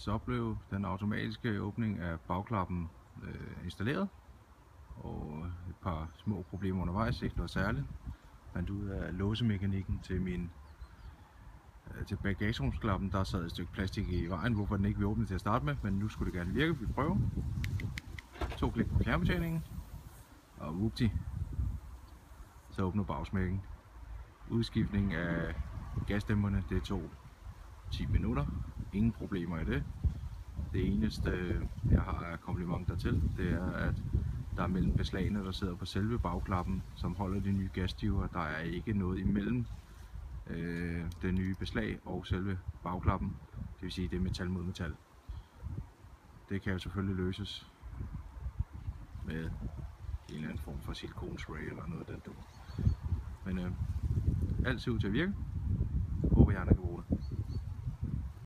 så blev den automatiske åbning af bagklappen installeret, og et par små problemer undervejs, ikke noget særligt. Fandt ud af låsemekanikken til bagagerumsklappen. Der sad et stykke plastik i vejen, hvorfor den ikke vil åbne til at starte med, men nu skulle det gerne virke. Vi prøver. 2 klik på fjernbetjeningen, og whoopty, så åbner bagsmækken. Udskiftning af gasdæmperne, det tog 10 minutter. Ingen problemer i det. Det eneste, jeg har af kompliment dertil, det er, at der er mellem beslagene, der sidder på selve bagklappen, som holder de nye gasstiver. Der er ikke noget imellem det nye beslag og selve bagklappen. Det vil sige, det er metal mod metal. Det kan jo selvfølgelig løses med en eller anden form for silikonspray eller noget af den. Men alt ser ud til at virke. Håber jeg,